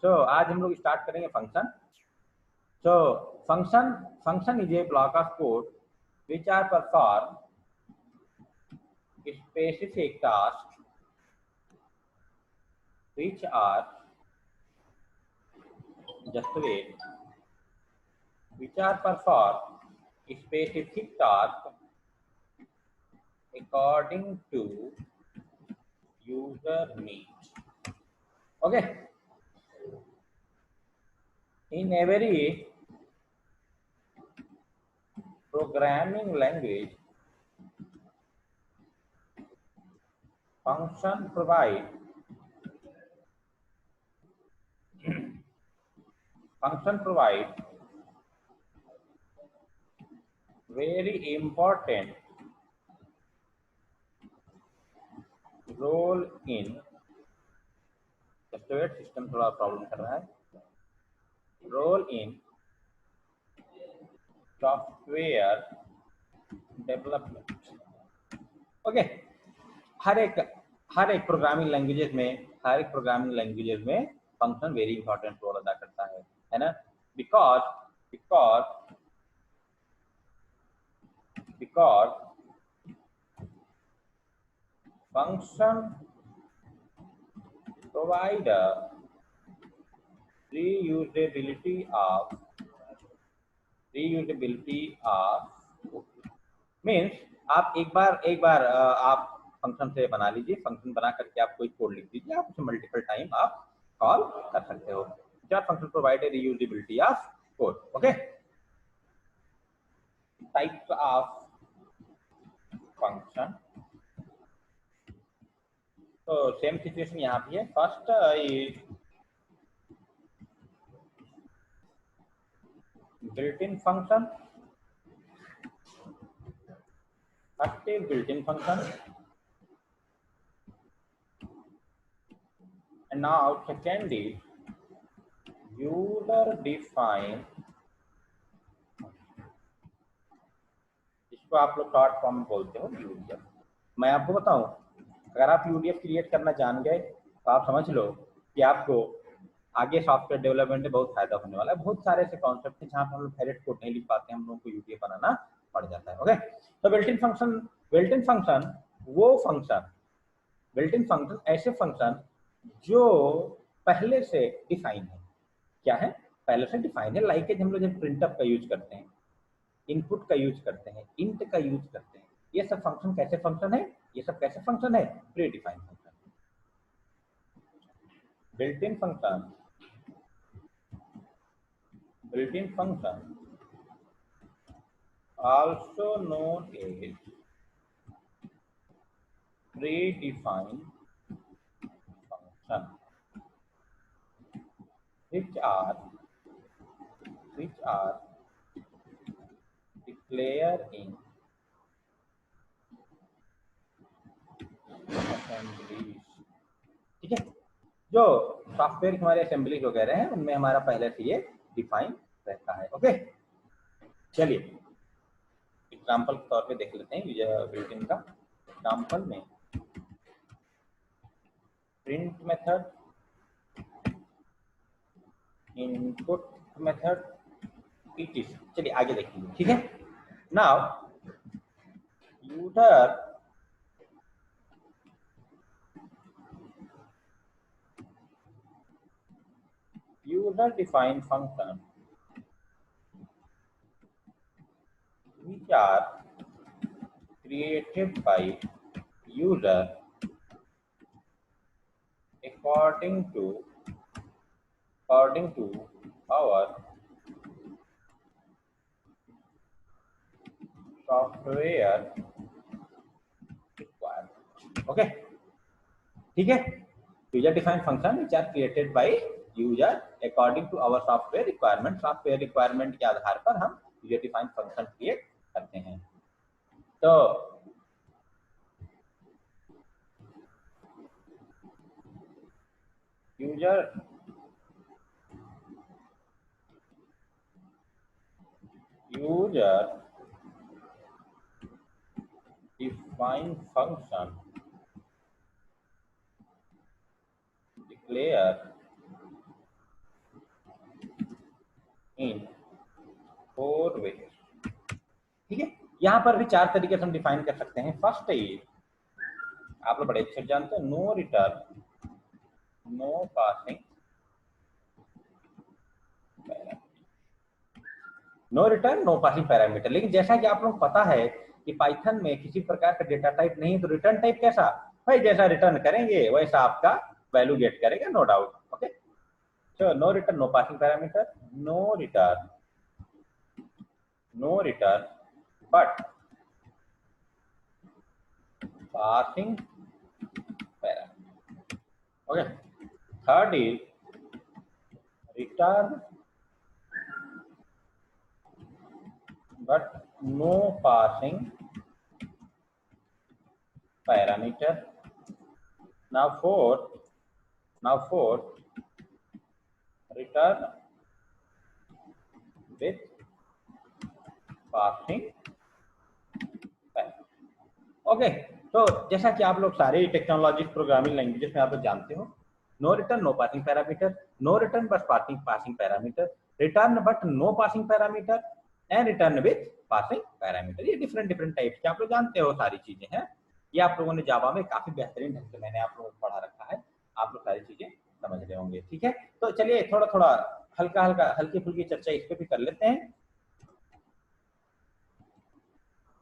सो आज हम लोग स्टार्ट करेंगे function. So function is a block of code which are perform specific tasks which are just wait which are perform specific tasks according to user needs. Okay, in every programming language, function provide very important role in software system थोड़ा problem कर रहा है role in software development. Okay, हर एक programming languages में function very important role अदा करता है ना। Because because because function provide reusability of means आप एक बार आप फंक्शन से बना लीजिए, फंक्शन बना करके आप कोई कोड लिख दीजिए, आप उसे मल्टीपल टाइम आप कॉल कर सकते हो। क्या function provide reusability of code. Okay, types of function. तो सेम सिचुएशन यहाँ भी है। First built-in function, active built-in function, and now second is user defined, इसको आप लोग शॉर्ट फॉर्म में बोलते हो यूडीएफ। मैं आपको बताऊं, अगर आप यूडीएफ क्रिएट करना जान गए तो आप समझ लो कि आपको आगे सॉफ्टवेयर डेवलपमेंट में बहुत फायदा होने वाला है। बहुत सारे ऐसे कॉन्सेप्ट हैं जहाँ पर हम लोग डायरेक्ट कोड नहीं लिख पाते, हम लोगों को यूडीएफ बनाना पड़ जाता है। ओके, तो बिल्ट इन फंक्शन वो फंक्शन, बिल्ट इन फंक्शन ऐसे फंक्शन जो पहले से डिफाइन है। क्या है? पहले से डिफाइन है। लाइक हम लोग जब प्रिंटअप का यूज करते हैं, इनपुट का यूज करते हैं, इंट का यूज करते हैं, ये सब फंक्शन कैसे फंक्शन है? ये सब कैसे फंक्शन है? Pre defined function. Built in function also known as predefined function which are declared in assemblies। ठीक है, जो सॉफ्टवेयर हमारे असेंबली वगैरह हैं उनमें हमारा पहले से ये डिफाइन रहता है। ओके, चलिए एग्जांपल के तौर पे देख लेते हैं यूजर बिल्ट इन का। एग्जांपल में print method, input method, etc। चलिए आगे देखेंगे। ठीक है, now user defined function which are created by user according to our software requirement। Okay, ठीक है, user defined function which are created by user according to our software requirement। Software requirement के आधार पर हम यूजर डिफाइंड फंक्शन क्रिएट करते हैं। तो user defined function declare इन 4 ways। ठीक है, यहाँ पर भी 4 तरीके से हम डिफाइन कर सकते हैं। फर्स्ट इज, आप लोग बड़े अच्छे जानते हैं, no return no passing parameter. No return no passing parameter. लेकिन जैसा कि आप लोग पता है कि पाइथन में किसी प्रकार का डेटा टाइप नहीं है, तो रिटर्न टाइप कैसा भाई, जैसा रिटर्न करेंगे वैसा आपका वैल्यू गेट करेगा, no doubt. Okay, so no return no passing parameter, no return but passing parameter। Okay, third is return but no passing parameter। now fourth return with passing parameter। Okay, तो जैसा कि आप लोग सारे technology programming languages में आप लोग जानते हो, no return no passing parameter, no return but passing parameter, return but no passing parameter and return with passing parameter. ये डिफरेंट डिफरेंट टाइप्स के आप लोग जानते हो सारी चीजें हैं। ये आप लोगों ने जावा में काफी बेहतरीन ढंग से मैंने आप लोगों को पढ़ा रखा है, आप लोग सारी चीजें समझ रहे होंगे। ठीक है, तो चलिए थोड़ा थोड़ा हल्की फुल्की चर्चा इस पे भी कर लेते हैं।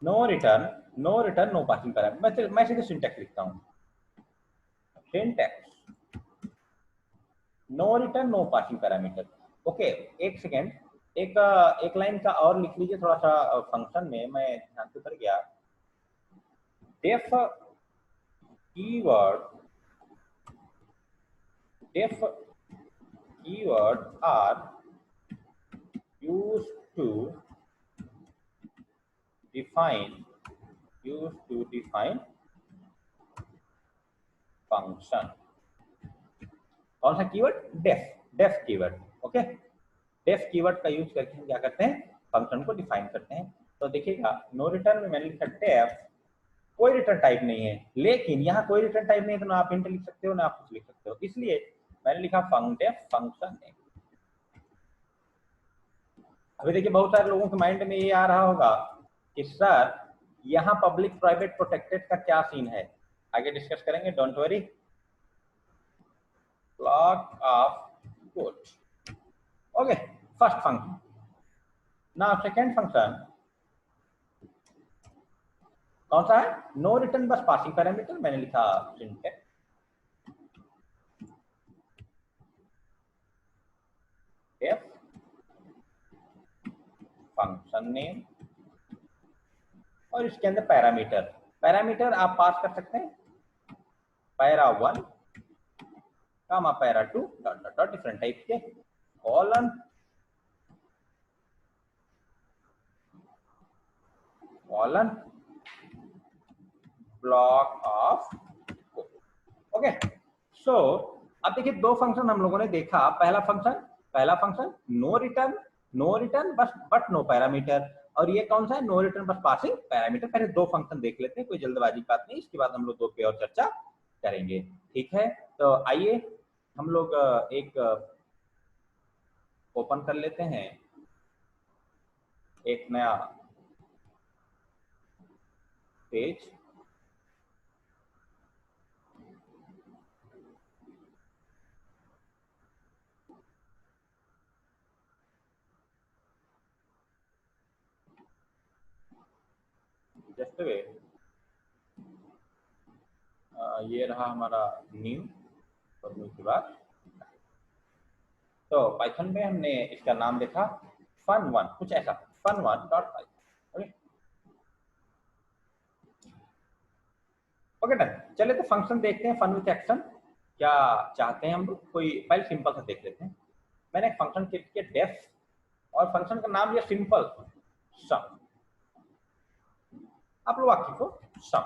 No return no passing parameter. मैं सीधे सिंटैक्स लिखता हूँ, syntax no return no passing parameter. Okay, एक सेकेंड, एक लाइन का और लिख लीजिए थोड़ा सा फंक्शन में, मैं ध्यान से उतर गया। Def keyword are used to define function। कौन सा keyword? Def keyword. Okay, def keyword का यूज करके हम क्या करते हैं, फंक्शन को डिफाइन करते हैं। तो देखिएगा, नो रिटर्न में मैंने लिखा डेफ, कोई रिटर्न टाइप नहीं है, लेकिन यहाँ कोई रिटर्न टाइप नहीं है तो ना आप इंट लिख सकते हो ना आप कुछ लिख सकते हो, इसलिए मैंने लिखा डेफ फंक्शन नेम। अभी देखिए, बहुत सारे लोगों के माइंड में ये आ रहा होगा कि सर यहाँ पब्लिक प्राइवेट प्रोटेक्टेड का क्या सीन है, आगे डिस्कस करेंगे, don't worry. Block of code. Okay, first function. Now second function कौन सा है? नो रिटर्न बस पासिंग पैरामीटर, मैंने लिखा सिंटैक्स डेफ फंक्शन नेम, और इसके अंदर पैरामीटर आप पास कर सकते हैं, para 1 comma para 2 dot dot dot, different type के, colon block of code. Okay, so अब देखिए, दो फंक्शन हम लोगों ने देखा। पहला function no return but no parameter, और ये कौन सा है? नो रिटर्न बस पासिंग पैरामीटर। पहले दो फंक्शन देख लेते हैं, कोई जल्दबाजी की बात नहीं, इसके बाद हम लोग दो पे और चर्चा करेंगे। ठीक है, तो आइए हम लोग एक ओपन कर लेते हैं एक नया पेज। जस्ट वे, ये रहा हमारा न्यू, और न्यू के बाद तो पाइथन में हमने इसका नाम लिखा fun1, कुछ ऐसा, fun1.py। Okay done. चले तो फंक्शन देखते हैं, फन विथ एक्शन क्या चाहते हैं हम लोग। कोई पहले सिंपल सा देख लेते हैं। मैंने एक फंक्शन क्रिएट किया डेफ, और फंक्शन का नाम लिया सिंपल सम। आप लोग वाकिफ हो, सम।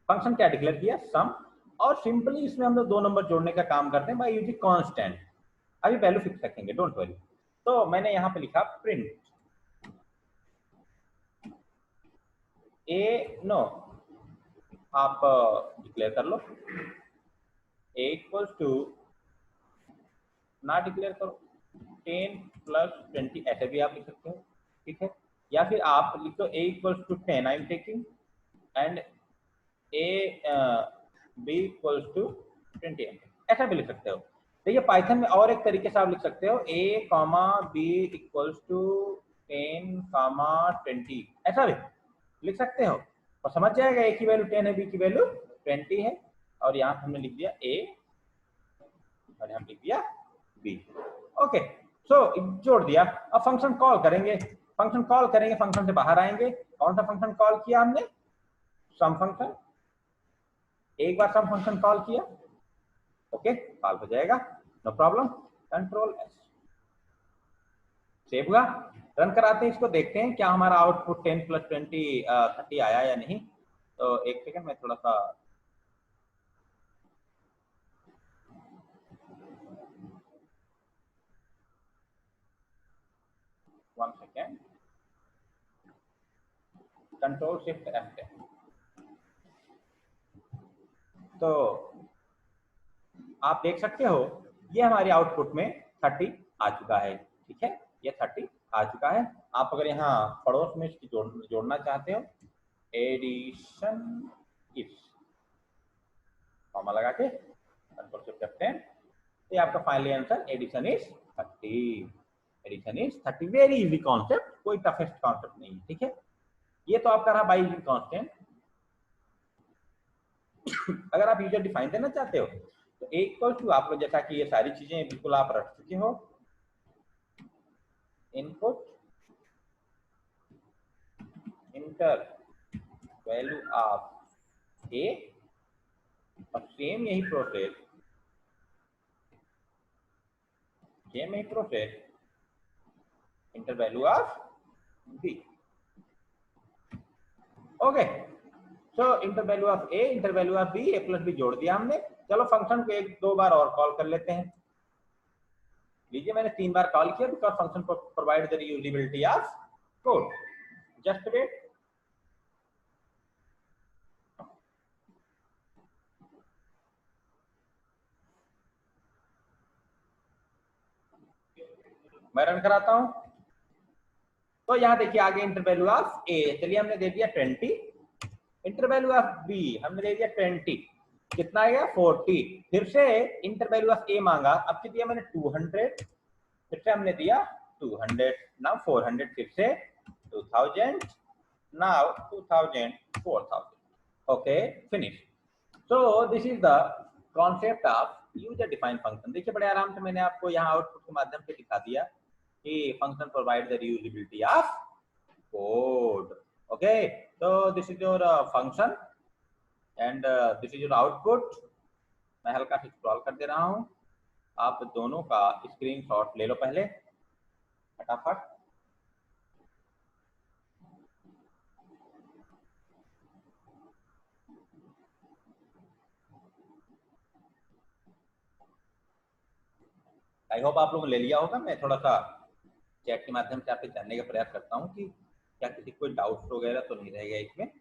फंक्शन क्या डिक्लेयर किया? सम। और सिंपली इसमें हम लोग दो नंबर जोड़ने का काम करते हैं बाय यूजिंग कांस्टेंट। अभी वैल्यू फिक्स रखेंगे, डोंट वरी। तो मैंने यहाँ पे लिखा प्रिंट ए, नो आप डिक्लेयर कर लो, ए इक्वल्स टू, ना डिक्लेयर करो, 10 प्लस 20 ऐसे भी आप लिख सकते हो, ठीक है। या फिर आप लिख दो a equals to 10 I am taking and a b equals to 20, ऐसा भी लिख सकते हो। देखिए पाइथन में और एक तरीके से आप लिख सकते हो a comma b equals to 10 comma 20, ऐसा भी लिख सकते हो और समझ जाएगा a की वैल्यू 10 है, b की वैल्यू 20 है, और यहाँ हमने लिख दिया a और यहाँ लिख दिया b। ओके, सो जोड़ दिया। अब फंक्शन कॉल करेंगे, फंक्शन कॉल करेंगे, फंक्शन से बाहर आएंगे। कौन सा फंक्शन कॉल किया हमने? Sum function. एक बार सम फंक्शन कॉल किया, ओके, कॉल हो जाएगा, no problem. Control S, save हुआ। रन कराते हैं इसको, देखते हैं क्या हमारा आउटपुट 10 प्लस 20 30 आया या नहीं। तो एक सेकंड में थोड़ा सा one second, control shift F. तो आप देख सकते हो ये हमारे आउटपुट में 30 आ चुका है, ठीक है, ये 30 आ चुका है। आप अगर यहाँ पड़ोस में इसकी जोड़ना चाहते हो, एडिशन इफ फॉर्मा लगा के कंट्रोल शिफ्ट F10, ये आपका finally answer addition is 30। Addition is 30, very easy concept, कोई टफेस्ट कॉन्सेप्ट नहीं है, ठीक है। ये तो आपका रहा बाई कांस्टेंट। अगर आप यूजर डिफाइन देना चाहते हो तो ए इक्वल टू, आप लोग जैसा कि ये सारी चीजें बिल्कुल आप रख चुके हो, input enter value of A, और सेम यही process enter value of B. Okay, so enter value of A, enter value of B, A plus B जोड़ दिया हमने। चलो फंक्शन को एक दो बार और कॉल कर लेते हैं। लीजिए मैंने 3 बार कॉल किया because function provide the reusability of code. Just wait, मैं रन कराता हूं। तो यहाँ देखिए आगे इंटर वैल्यू ऑफ ए, चलिए हमने दे दिया 20, इंटर वैल्यू ऑफ बी हमने दे दिया 20, कितना आएगा 40। फिर से इंटर वैल्यू ऑफ ए मांगा, अब कितना दिया मैंने 200, फिर से हमने दिया 200, नाउ 400, फिर से 2000, now 2000, 4000। Okay, finish. So this is the concept of user defined function. देखिए बड़े आराम से मैंने आपको यहाँ आउटपुट के माध्यम से दिखा दिया कि function provide the reusability of code. Okay, so this is your function and this is your output। मैं हल्का सा स्क्रॉल कर दे रहा हूँ, आप दोनों का स्क्रीनशॉट ले लो पहले फटाफट। आई होप आप लोगों ने ले लिया होगा। मैं थोड़ा सा चैट के माध्यम से आपसे जानने का प्रयास करता हूँ कि क्या किसी कोई डाउट वगैरह तो नहीं रहेगा इसमें।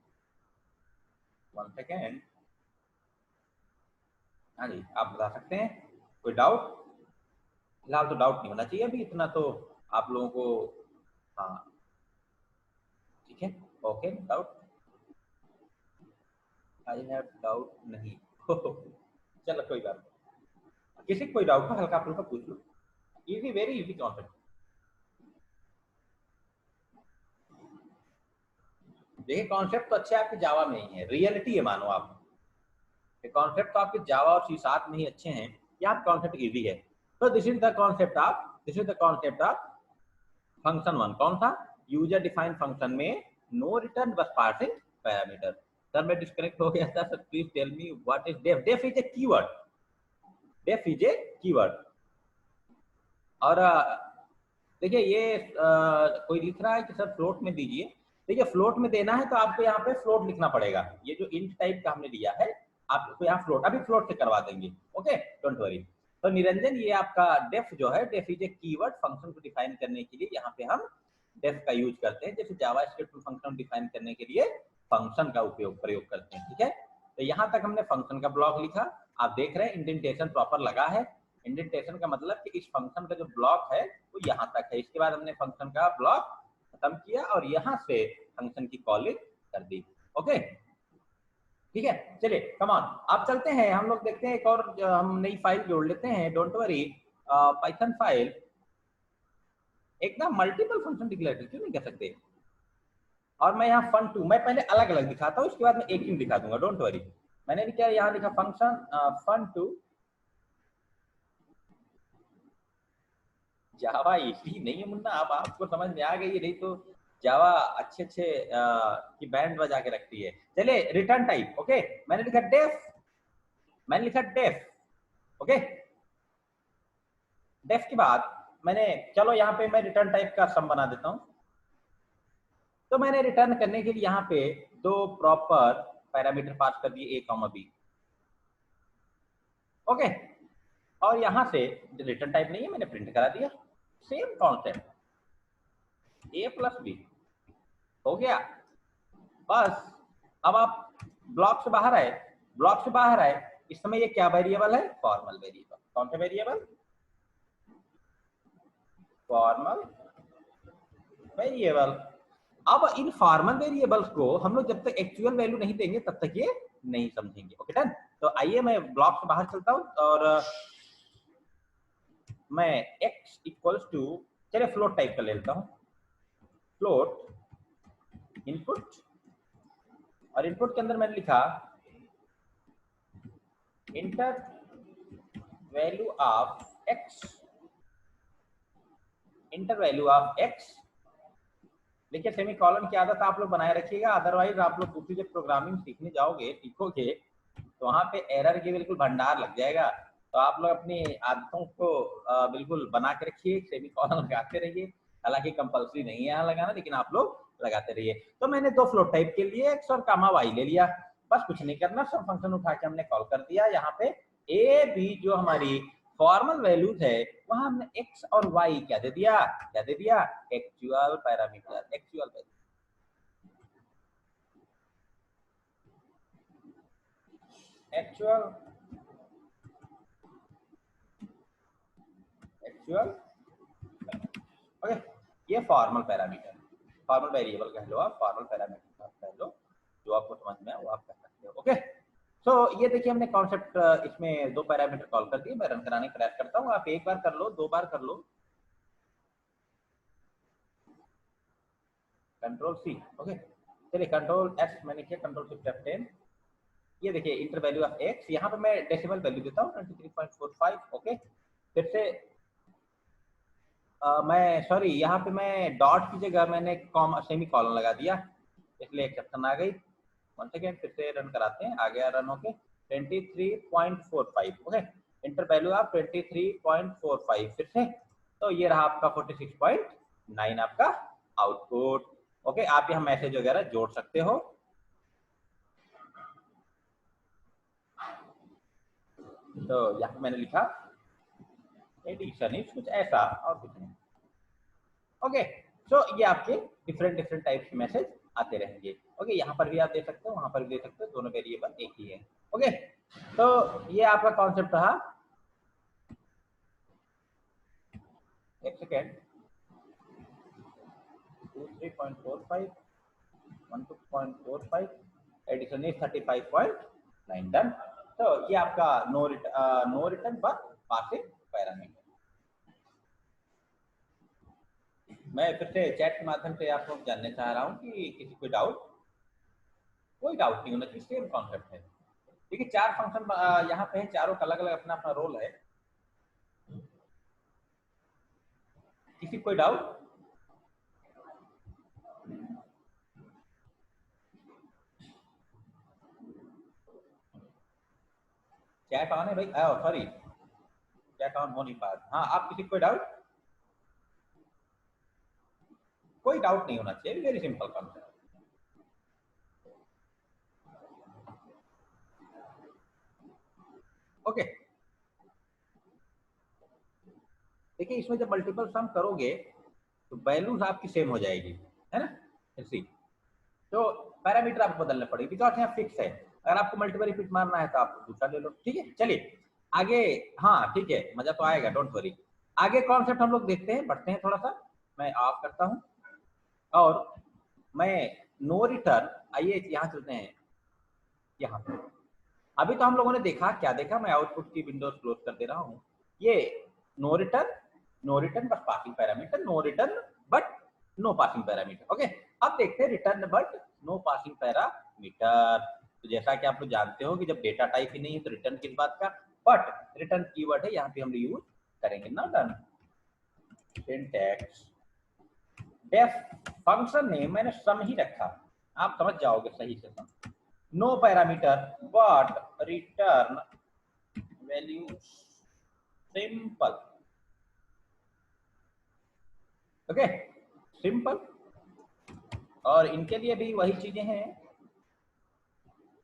वन सेकेंड, हाँ जी आप बता सकते हैं कोई डाउट? फिलहाल तो डाउट नहीं होना चाहिए अभी, इतना तो आप लोगों को, हाँ ठीक है, okay. Doubt, I have doubt नहीं चलो कोई बात नहीं, किसी कोई डाउट हो हल्का फुल्का पूछ लो, इजी, वेरी इजी कॉन्सेप्ट। देखिए कॉन्सेप्ट तो अच्छे आपके जावा में ही है, रियलिटी है मानो आप, कॉन्सेप्ट तो आपके जावा और सी शार्प में ही अच्छे हैं, या कॉन्सेप्ट इजी है। तो this is the concept of, this is the concept of function one. कौन सा? यूजर डिफाइंड फंक्शन में नो रिटर्न बस पासिंग पैरामीटर। सर मैं डिस्कनेक्ट हो गया था sir, please tell me what is def. Def is a keyword, def is a keyword. और देखिए ये कोई लिख रहा है कि सर फ्लोट में दीजिए। देखिए फ्लोट में देना है तो आपको यहाँ पे फ्लोट लिखना पड़ेगा, ये जो इंट टाइप का हमने लिया है आपको यहाँ फ्लोट, अभी फ्लोट से करवा देंगे, ओके डोंट वरी। तो निरंजन ये आपका डेफ जो है, def is a keyword, function को डिफाइन करने के लिए यहाँ पे हम डेफ का यूज करते हैं, जैसे जावास्क्रिप्ट में फंक्शन डिफाइन करने के लिए फंक्शन का प्रयोग करते हैं, ठीक है। तो यहाँ तक हमने फंक्शन का ब्लॉक लिखा, आप देख रहे हैं इंडेंटेशन प्रॉपर लगा है। इंडेंटेशन का मतलब कि इस फंक्शन का जो ब्लॉक है वो यहाँ तक है, इसके बाद हमने फंक्शन का ब्लॉक खत्म किया और यहाँ से फंक्शन की कॉलिंग कर दी। ओके ठीक है, चलिए कम ऑन आप चलते हैं, हम लोग देखते हैं एक और हम नई फाइल जोड़ लेते हैं। डोंट वरी, पाइथन फाइल एक ना मल्टीपल फंक्शन डिक्लेरेटर क्यों नहीं कर सकते। और मैं यहाँ fun2 मैं पहले अलग अलग दिखाता हूँ, उसके बाद मैं एक ही दिखा दूंगा, डोंट वरी। मैंने भी क्या यहाँ लिखा फंक्शन fun2 जावा इजी नहीं है मुन्ना, अब आपको समझ में आ गई है, नहीं तो जावा अच्छे अच्छे की बैंड बजा के रखती है। चलिए रिटर्न टाइप, ओके मैंने लिखा डेफ, ओके डेफ के बाद मैंने, चलो यहाँ पे मैं रिटर्न टाइप का सम बना देता हूँ। तो मैंने रिटर्न करने के लिए यहाँ पे दो प्रॉपर पैरामीटर पास कर दिए, a, b, ओके और यहाँ से रिटर्न टाइप नहीं है मैंने प्रिंट करा दिया, same concept a plus b हो गया बस। अब आप ब्लॉक से बाहर आए, इस समय ये क्या वेरिएबल है, फॉर्मल वेरिएबल। कौन सा वेरिएबल, फॉर्मल वेरिएबल। अब इन फॉर्मल वेरिएबल्स को हम लोग जब तक एक्चुअल वैल्यू नहीं देंगे तब तक ये नहीं समझेंगे। Okay done. तो आइए मैं ब्लॉक से बाहर चलता हूं और मैं x इक्वल्स टू, चलिए फ्लोट टाइप का ले लेता हूं, फ्लोट इनपुट, और इनपुट के अंदर मैंने लिखा inter value of x, inter value of x। देखिए सेमी कॉलन की आदत आप लोग बनाए रखिएगा, अदरवाइज आप लोग दूसरी जब प्रोग्रामिंग सीखने जाओगे सीखोगे तो वहां पे एरर के बिल्कुल भंडार लग जाएगा। तो आप लोग अपनी आदतों को बिल्कुल बना के रखिए, सेमी कॉलन लगाते रहिए, हालांकि कंपलसरी नहीं है यहाँ लगाना, लेकिन आप लोग लगाते रहिए। तो मैंने दो फ्लोट टाइप के लिए एक्स और कामा वाई ले लिया, बस कुछ नहीं करना, सब फंक्शन उठा के हमने कॉल कर दिया। यहाँ पे ए बी जो हमारी फॉर्मल वैल्यूज है वहां हमने x और y क्या दे दिया, actual parameter, actual value, actual okay. ये फॉर्मल पैरामीटर, फॉर्मल वेरिएबल कह लो आप, फॉर्मल पैरामीटर कह लो, जो आपको समझ में है वो आप कह सकते हो। ओके सो ये देखिए हमने कॉन्सेप्ट इसमें दो पैरामीटर कॉल कर दिए। मैं रन कराने क्रैश करता हूँ, आप एक बार कर लो, दो बार कर लो, कंट्रोल सी, ओके चलिए कंट्रोल एस मैंने किया, कंट्रोल शिफ्ट F10। ये देखिए इंटर वैल्यू ऑफ x, यहाँ पे मैं डेसिमल वैल्यू देता हूँ 23.45, ओके फिर से मैं सॉरी यहाँ पे मैं डॉट की जगह मैंने सेमी कॉलन लगा दिया, इसलिए एक्सेप्शन आ गई। वन सेकेंड फिर से रन कराते हैं, आ गया रन होके 23.45, ओके इंटर वैल्यू ऑफ 23.45 फिर से, तो ये रहा आपका 46.9 आपका आउटपुट। ओके आप यहाँ मैसेज वगैरह जोड़ सकते हो। तो यहाँ मैंने लिखा एडिशन इज कुछ ऐसा और कुछ नहीं। ओके सो ये आपके डिफरेंट टाइप के मैसेज आते रहेंगे। ओके यहाँ पर भी आप दे सकते हो, वहां पर भी दे सकते हो, दोनों वेरिएबल एक ही है। ओके तो ये आपका कॉन्सेप्ट रहा। एक सेकेंड 23.45 12.45 एडिशन इज 35.9 डन। तो ये आपका नो रिटर्न पर पासिंग पैरामीटर। मैं फिर से चैट के माध्यम से आप लोग जानने चाह रहा हूँ कि किसी को डाउट, कोई डाउट नहीं होना चाहिए, सेम कॉन्सेप्ट है। देखिए चार फंक्शन यहाँ पे है, चारों का अलग अलग अपना अपना रोल है। किसी कोई डाउट, चैट ऑन है भाई, सॉरी चैट ऑन हो नहीं पा रहा। हाँ आप किसी कोई डाउट, कोई डाउट नहीं होना चाहिए, वेरी सिंपल कॉन्सेप्ट। ओके देखिए इसमें जब मल्टीपल सम करोगे तो वैल्यूज आपकी सेम हो जाएगी, है ना ऐसी। तो पैरामीटर आपको बदलने पड़ेगी बिकॉज यहाँ फिक्स है, अगर आपको मल्टीपल रिपीट मारना है तो आप दूसरा ले लो। ठीक है चलिए आगे, हाँ ठीक है, मजा तो आएगा, डोंट वरी। आगे कॉन्सेप्ट हम लोग देखते हैं, बढ़ते हैं थोड़ा सा। मैं ऑफ करता हूँ और मैं नो रिटर्न, आइए यहाँ चलते हैं। यहाँ पे अभी तो हम लोगों ने देखा, क्या देखा, मैं आउटपुट की विंडोज क्लोज कर दे रहा हूँ। ये no return, no return but passing parameter, no return but no passing parameter. Okay, अब देखते हैं return but no passing parameter. तो जैसा कि आप लोग जानते हो कि जब डेटा टाइप ही नहीं है तो रिटर्न किस बात का, बट रिटर्न कीवर्ड है, यहाँ पे हम यूज करेंगे ना। Done, syntax def function name मैंने सम ही रखा, आप समझ जाओगे सही से sum. No parameter but return value simple. Okay, simple. और इनके लिए भी वही चीजें हैं,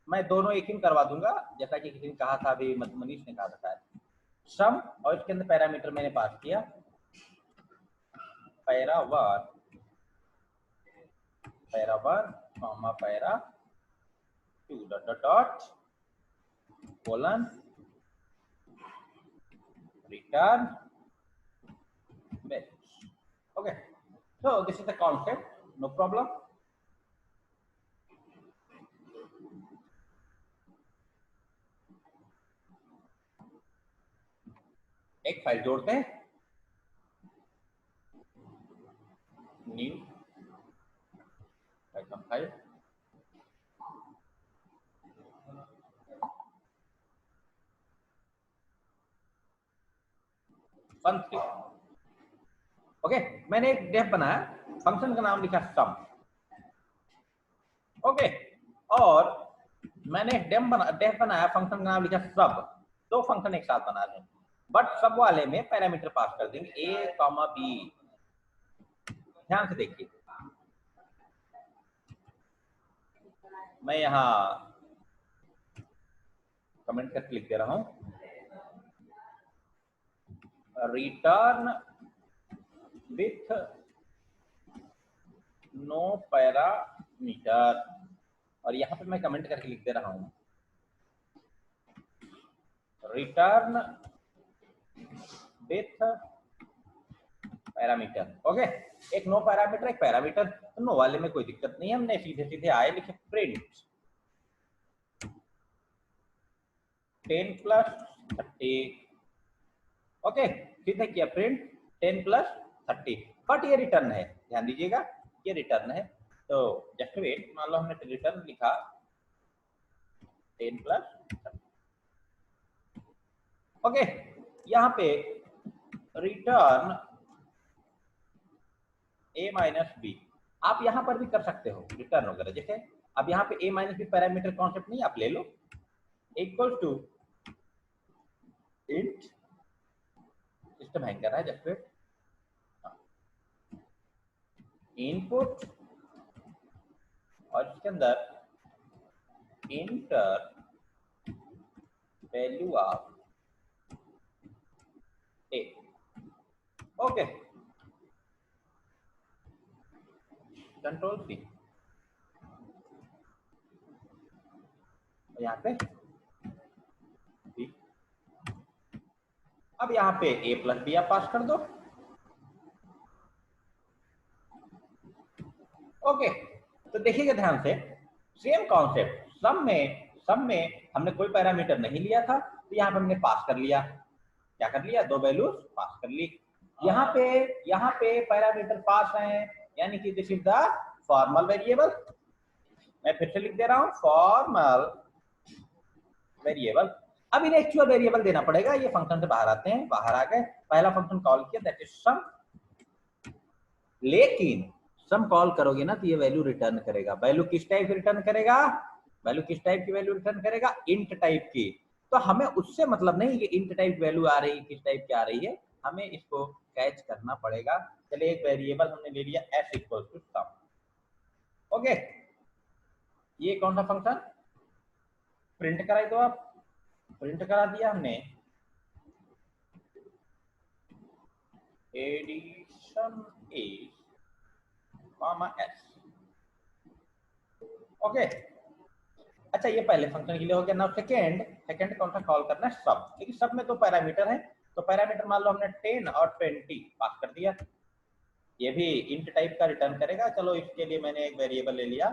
मैं दोनों एक ही में करवा दूंगा, जैसा कि किसी ने कहा था, अभी मनीष ने कहा था सम, और इसके अंदर पैरामीटर मैंने पास किया para one, para one comma para two dot dot dot colon return values. Okay, so this is the concept, no problem. एक फाइल जोड़ते हैं, new Python file, fun3। Okay, मैंने एक डेफ बनाया, फंक्शन का नाम लिखा सम। ओके, और मैंने एक डेफ बनाया, फंक्शन का नाम लिखा सब। दो फंक्शन एक साथ बना दें, बट सब वाले में पैरामीटर पास कर देंगे ए कॉमा बी। ध्यान से देखिए, मैं यहाँ कमेंट करके लिख दे रहा हूँ, रिटर्न विथ नो पैरामीटर, और यहाँ पे मैं कमेंट करके लिख दे रहा हूँ रिटर्न विथ पैरामीटर। ओके, एक नो पैरामीटर एक पैरामीटर, तो नो वाले में कोई दिक्कत नहीं है, हमने सीधे सीधे आए लिखे प्रिंट 10 प्लस 30। ओके, सीधे किया प्रिंट 10 प्लस 30, बट ये रिटर्न है, ध्यान दीजिएगा ये रिटर्न है। तो जस्ट वेट, मान लो हमने रिटर्न लिखा 10 प्लस 30। ओके, यहाँ पे रिटर्न ए माइनस बी, आप यहाँ पर भी कर सकते हो रिटर्न वगैरह, जैसे अब यहाँ पे A minus B parameter concept नहीं, आप ले लो, equal to int, system hang कर रहा है, जस्ट वेट, इनपुट, और इसके अंदर enter value of A. Okay, control C, यहाँ पे बी, अब यहाँ पे ए प्लस बी आप पास कर दो। ओके, तो देखिएगा ध्यान से, सेम कॉन्सेप्ट, सम में हमने कोई पैरामीटर नहीं लिया था, तो यहाँ पे हमने पास कर लिया, क्या कर लिया, दो वैल्यूज पास कर ली। यहाँ पे पैरामीटर पास हैं, यानी कि this is the formal variable. मैं फिर से लिख दे रहा हूँ, फॉर्मल वेरिएबल। अब इन्हें एक्चुअल वेरिएबल देना पड़ेगा, ये फंक्शन से बाहर आते हैं, बाहर आ गए, पहला फंक्शन कॉल किया दैट इज सम, लेकिन सम कॉल करोगे ना तो ये वैल्यू रिटर्न करेगा। वैल्यू किस टाइप की रिटर्न करेगा, वैल्यू किस टाइप की वैल्यू रिटर्न करेगा, इंट टाइप की। तो हमें उससे मतलब नहीं कि इंट टाइप वैल्यू आ रही है, किस टाइप की आ रही है, हमें इसको कैच करना पड़ेगा। चलिए, एक वेरिएबल हमने ले लिया s equal to sum. Okay, ये कौन सा फंक्शन, प्रिंट कराई दो आप, प्रिंट करा दिया हमने addition is comma s। Okay, अच्छा ये पहले फंक्शन के लिए हो गया। नाउ सेकंड कौन सा कॉल करना है, सब, क्योंकि सब में 2 पैरामीटर है, तो पैरामीटर मान लो हमने 10 और 20 पास कर दिया, ये भी इंट टाइप का रिटर्न करेगा। चलो इसके लिए मैंने एक वेरिएबल ले लिया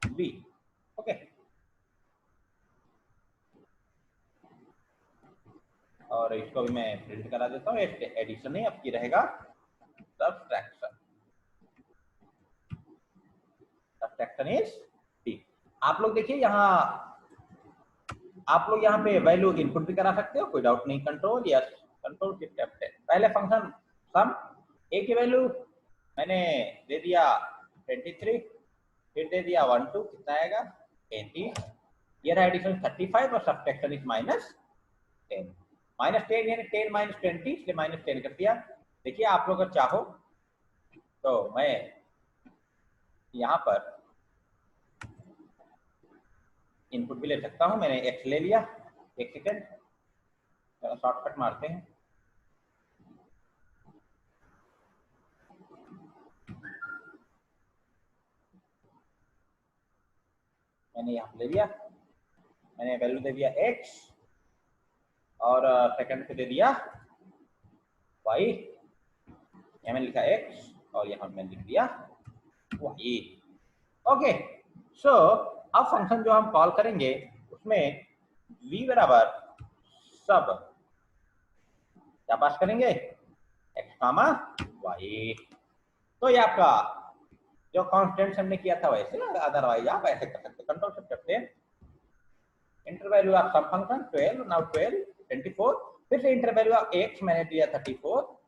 b, ओके, और इसको भी मैं प्रिंट करा देता हूँ। एडिशन ही आपकी रहेगा सब्ट्रैक्शन, सब्ट्रैक्शन इज b। आप लोग देखिए यहाँ, आप लोग यहाँ पे वैल्यू इनपुट भी करा सकते हो, कोई डाउट नहीं। Control yes, control shift F10। पहले फंक्शन सम, a की वैल्यू मैंने दे दिया 23, फिर दे दिया 1 2, कितना आएगा 80, ये रहा एडिशन 35 और सब्ट्रैक्शन इज -10। -10 यानी 10 - 20, इसलिए -10 कर दिया। देखिए आप लोग अगर चाहो तो मैं यहाँ पर इनपुट भी ले सकता हूँ। मैंने x ले लिया, एक सेकेंड शॉर्टकट मारते हैं। मैंने यहाँ ले लिया, मैंने वैल्यू दे दिया x और सेकंड पे दे दिया y, यहाँ मैंने लिखा x और यहाँ मैंने लिख दिया y। ओके, सो अब फंक्शन जो हम कॉल करेंगे उसमें v बराबर सब क्या पास करेंगे, x कामा y। तो ये आपका जो कांस्टेंट हमने किया था वैसे, अदरवाइज आप ऐसे कर सकते, कंट्रोल शिफ्ट करते हैं, इंटर वैल्यू ऑफ सब फंक्शन 12, नाउ 12 24, फिर से इंटर वैल्यू ऑफ x मैंने दिया 34,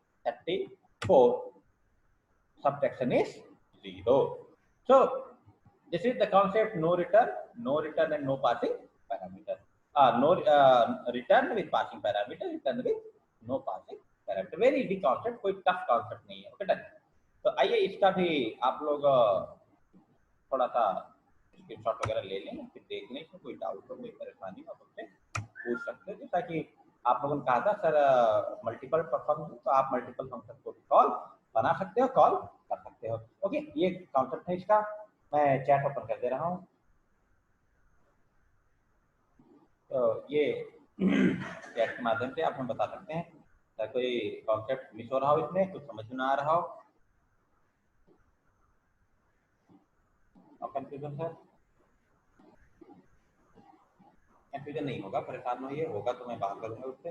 subtraction is 0। so this is the concept no return and no passing parameter, no return with passing parameter, return with no passing parameter, very easy concept, कोई tough concept नहीं है। Okay done. तो आइए इसका भी आप लोग थोड़ा सा स्क्रीनशॉट वगैरह ले लें, फिर देख लें, इसमें कोई डाउट हो, कोई परेशानी हो मुझसे पूछ सकते हैं। ताकि आप लोगों ने कहा था सर मल्टीपल फंक्शन, तो आप मल्टीपल फंक्शन को कॉल बना सकते हो, कॉल कर सकते हो। ओके, ये कॉन्सेप्ट है इसका, मैं चैट ओपन कर दे रहा हूँ। तो ये चैट के माध्यम से आप हम बता सकते हैं सर कोई कॉन्सेप्ट मिस हो रहा हो, इसमें कुछ समझ में ना आ रहा हो और कंफ्यूजन सर, कंफ्यूजन नहीं होगा, परेशान होइए, होगा तो मैं बात करूंगा उससे।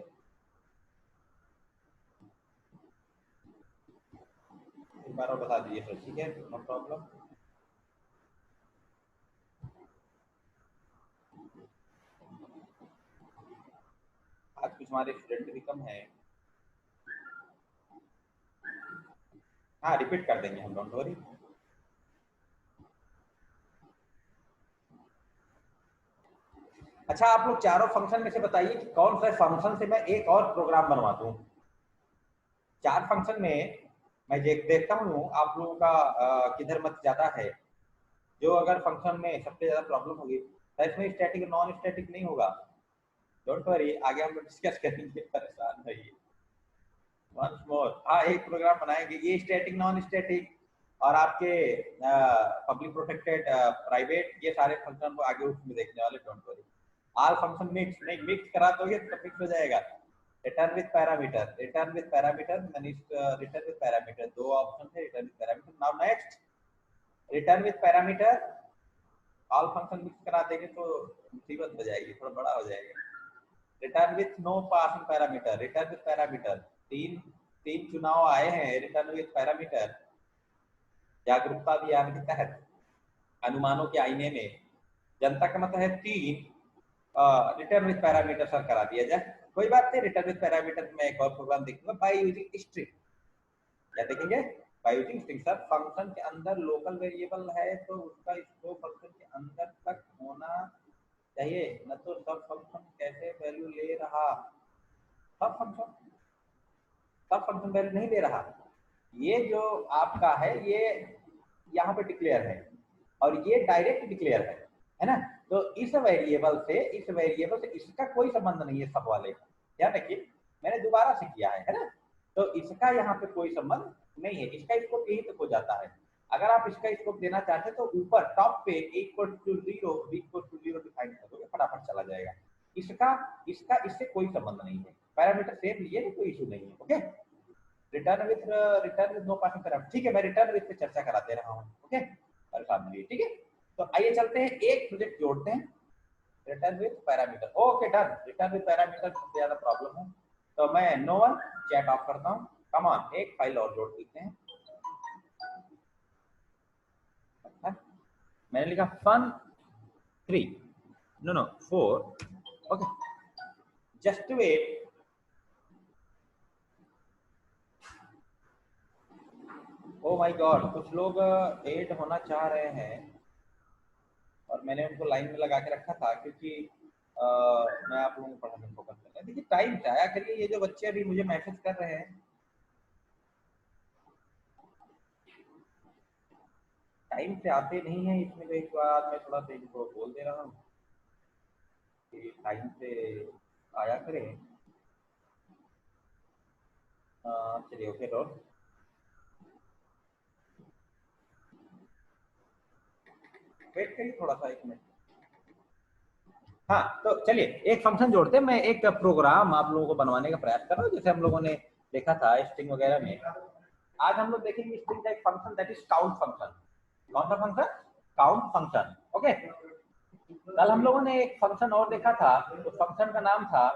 एक बार और बता दीजिए सर, ठीक है, नो प्रॉब्लम। आज कुछ हमारे स्टूडेंट भी कम है। हाँ रिपीट कर देंगे हम, डोंट वरी। अच्छा आप लोग चारों फंक्शन में से बताइए कि कौन से फंक्शन से मैं एक और प्रोग्राम बनवा दूं। 4 फंक्शन में मैं देखता हूँ आप लोगों का किधर मत ज्यादा है। जो अगर फंक्शन में सबसे ज्यादा प्रॉब्लम होगी तो इसमें स्टैटिक नॉन स्टैटिक नहीं होगा, डोंट वरी, आगे हम लोग डिस्कस करेंगे, परेशान रहिए। वंस मोर, हाँ एक प्रोग्राम बनाएंगे, ये स्टैटिक नॉन स्टैटिक और आपके पब्लिक प्रोटेक्टेड प्राइवेट, ये सारे फंक्शन को आगे उसमें देखने वाले, don't worry. All function mix नहीं, मिक्स करा दोगे तो मिक्स हो जाएगा। Return with parameter, return with parameter, return with parameter, 2 option है return with parameter. Now next, return with parameter, all function mix करा देंगे तो मुसीबत हो जाएगी, थोड़ा बड़ा हो जाएगा। Return with no passing parameter, return with parameter, तीन चुनाव आए हैं रिटर्न विद पैरामीटर, जागरूकता अभियान के तहत अनुमानों के आईने में जनता का मत है 3, रिटर्न विद पैरामीटर सर करा दिया जाए, कोई बात नहीं। रिटर्न विद पैरामीटर में एक और प्रोग्राम देखूंगा, बाय यूजिंग स्ट्रिंग। क्या देखेंगे, by using string. Sir function के अंदर लोकल वेरिएबल है तो उसका स्कोप फंक्शन के अंदर तक होना चाहिए, न तो सब फंक्शन कैसे वैल्यू ले रहा, सब फंक्शन वैल्यू नहीं ले रहा। ये जो आपका है ये यहाँ पे डिक्लेयर है और ये डायरेक्ट डिक्लेयर है ना। तो इस वेरिएबल से इसका कोई संबंध नहीं है, सब वाले का ध्यान रखिए, मैंने दोबारा से किया है ना। तो इसका यहाँ पे कोई संबंध नहीं है, इसका स्कोप यही तक हो जाता है। अगर आप इसका स्कोप देना चाहते हैं तो ऊपर टॉप पे इक्वल टू जीरो डिफाइन कर दोगे, फटाफट चला जाएगा। इसका इसका इससे कोई संबंध नहीं है, पैरामीटर सेम लिए तो कोई इशू नहीं है। Okay, return with no passing parameter, ठीक है। मैं रिटर्न विद पे चर्चा कराते रहा हूँ। ओके, और काम लिए, ठीक है। तो आइए चलते हैं, एक प्रोजेक्ट जोड़ते हैं, return with parameter. Okay done, return with parameter सबसे ज्यादा प्रॉब्लम है, तो मैं नो वन चैट ऑफ करता हूँ। कम ऑन, एक फाइल और जोड़ देते हैं। मैंने लिखा fun3, no 4। Okay, just wait. Oh my god, कुछ लोग ऐड होना चाह रहे हैं और मैंने उनको लाइन में लगा के रखा था, क्योंकि मैं आप लोगों को पढ़ाने में फोकस कर रहा है। देखिए टाइम से आया करिए, ये जो बच्चे अभी मुझे मैसेज कर रहे हैं, टाइम से आते नहीं है। इसमें तो एक बार मैं थोड़ा सा इनको बोल दे रहा हूँ कि टाइम से आया करें। चलिए ओके डॉट, वेट करिए थोड़ा सा, एक मिनट। हाँ, तो चलिए एक फंक्शन जोड़ते हैं। मैं एक प्रोग्राम आप लोगों को बनवाने का प्रयास कर रहा हूँ, जैसे हम लोगों ने देखा था स्ट्रिंग वगैरह में। आज हम लोग देखेंगे स्ट्रिंग का एक function, that is count function. कौन सा फंक्शन? Count function. ओके, कल हम लोगों ने एक फंक्शन और देखा था, तो फंक्शन का नाम था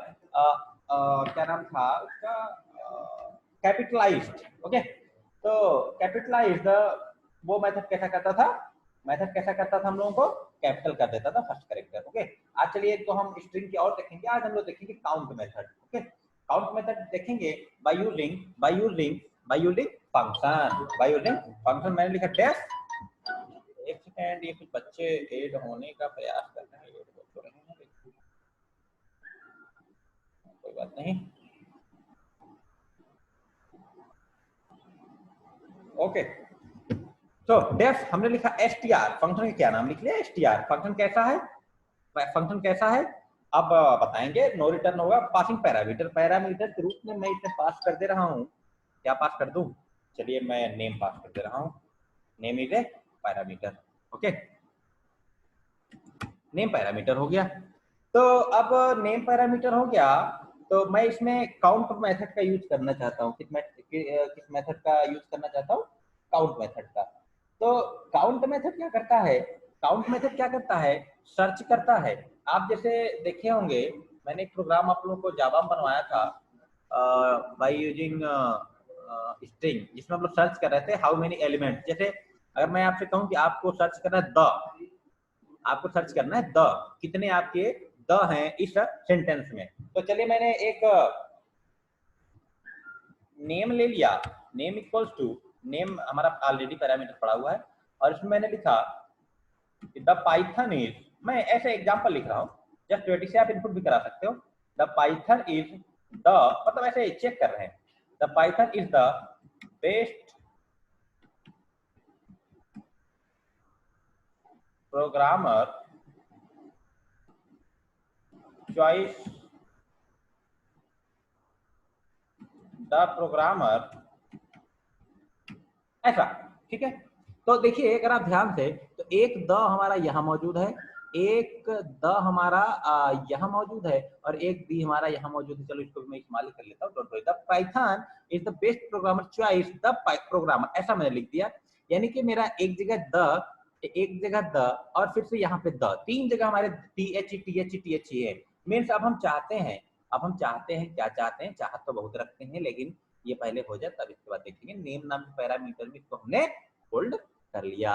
क्या नाम था उसका? कैपिटलाइज्ड। ओके, तो कैपिटलाइज्ड वो मेथड कैसा करता था? मेथड कैसा करता था? हम लोगों को कैपिटल कर देता था फर्स्ट कैरेक्टर। ओके, आज चलिए तो हम स्ट्रिंग की और देखेंगे। आज हम लोग देखेंगे count method. Okay, count method देखेंगे बाय यूजिंग फंक्शन। मैंने लिखा डैश। एक सेकेंड, ये कुछ बच्चे ऐड होने का प्रयास कर रहे हैं, ऐड हो रहे हैं, कोई बात नहीं। ओके, तो डेफ हमने लिखा str, फंक्शन का क्या नाम लिख लिया? str। फंक्शन कैसा है? फंक्शन कैसा है अब बताएंगे। नो रिटर्न होगा, पासिंग पैरामीटर। पैरामीटर के रूप में मैं इसे पास कर दे रहा हूँ। क्या पास कर दूं? चलिए मैं नेम पास कर दे रहा हूँ। Name is a parameter. Okay, name parameter हो गया। तो अब नेम पैरामीटर हो गया, तो मैं इसमें काउंट मेथड का यूज करना चाहता हूँ। किस मेथड का यूज करना चाहता हूँ? काउंट मेथड का। तो काउंट मेथड क्या करता है? काउंट मेथड क्या करता है? सर्च करता है। आप जैसे देखे होंगे, मैंने एक प्रोग्राम आप लोगों को जावा में बनवाया था बाय यूजिंग स्ट्रिंग, जिसमें हम लोग सर्च कर रहे थे हाउ मेनी एलिमेंट। जैसे अगर मैं आपसे कहूँ कि आपको सर्च करना है आपको सर्च करना है द, कितने आपके द हैं इस सेंटेंस में। तो चलिए मैंने एक नेम ले लिया। नेम इक्वल्स टू, नेम हमारा ऑलरेडी पैरामीटर पड़ा हुआ है, और इसमें मैंने लिखा द पाइथन इज, मैं ऐसे एग्जांपल लिख रहा हूँ, जस्ट वेट, से आप इनपुट भी करा सकते हो। द पाइथन इज द, मतलब ऐसे चेक कर रहे हैं, the Python is the best programmer choice, the programmer, ऐसा। ठीक है, तो देखिए अगर आप ध्यान से, तो एक द हमारा यहाँ मौजूद है, एक द हमारा यहाँ मौजूद है, और एक दी हमारा यहाँ मौजूद है। चलो इसको मैं इस्तेमाल कर लेता हूँ। Don't worry, the Python is the best programmer choice the programmer, ऐसा मैंने लिख दिया। यानी कि मेरा एक जगह द और फिर से यहाँ पे द, तीन जगह हमारे th है। मीन्स अब हम चाहते हैं क्या चाहते हैं? चाहत तो बहुत रखते हैं, लेकिन ये पहले हो जाए तब इसके बाद देखेंगे। नेम नाम के पैरामीटर में इसको हमने होल्ड कर लिया।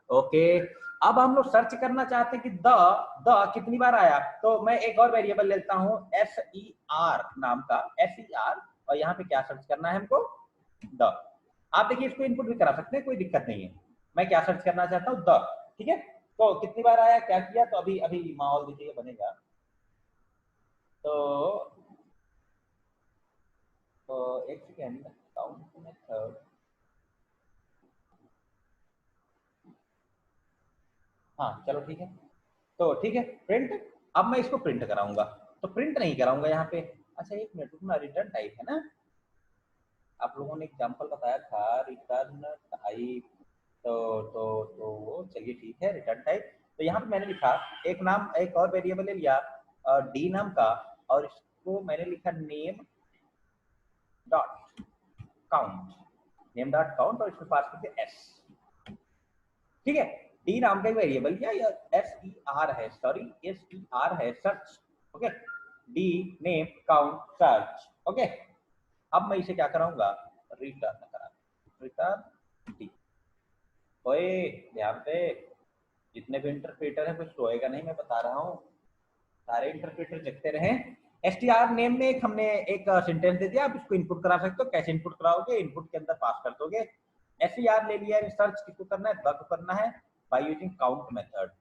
ओके, अब हम लोग सर्च करना चाहते हैं कि द कितनी बार आया, तो मैं एक और वेरिएबल लेता हूं ser नाम का, ser, और यहाँ पे क्या सर्च करना है हमको? द। आप देखिए इसको इनपुट भी करा सकते हैं, कोई दिक्कत नहीं है। मैं क्या सर्च करना चाहता हूँ? द। ठीक है, तो कितनी बार आया, क्या किया? तो अभी अभी माहौल देखिए बनेगा। तो एक सेकेंड, काउंट मेथड, हाँ चलो ठीक है। तो ठीक है, प्रिंट। अब मैं इसको प्रिंट कराऊंगा, तो प्रिंट नहीं कराऊंगा यहाँ पे। अच्छा एक मिनट रुकना, रिटर्न टाइप है ना, आप लोगों ने एग्जांपल बताया था रिटर्न टाइप। तो चलिए ठीक है, रिटर्न टाइप। तो यहाँ पे मैंने लिखा एक नाम, एक और वेरिएबल ले लिया डी नाम का, और इसको मैंने लिखा name dot count, name dot count, और इसमें पास करके एस। ठीक है, डी नाम का वेरिएबल क्या, एस ई आर है, सॉरी एस ई आर है, search. Okay, D name count search. Okay, अब मैं इसे क्या कराऊंगा, रिटर्न करा, रिटर्न डी। ओए ध्यान से, जितने भी इंटरप्रेटर है कुछ सोएगा नहीं, मैं बता रहा हूँ, सारे इंटरप्रेटर जगते रहे। str नेम में एक हमने एक सेंटेंस दे दिया, आप इसको इनपुट करा सकते हो। कैसे इनपुट कराओगे, इनपुट के अंदर पास कर दोगे। ser ले लिया, रिसर्च किसको करना है, द को करना है by using count method.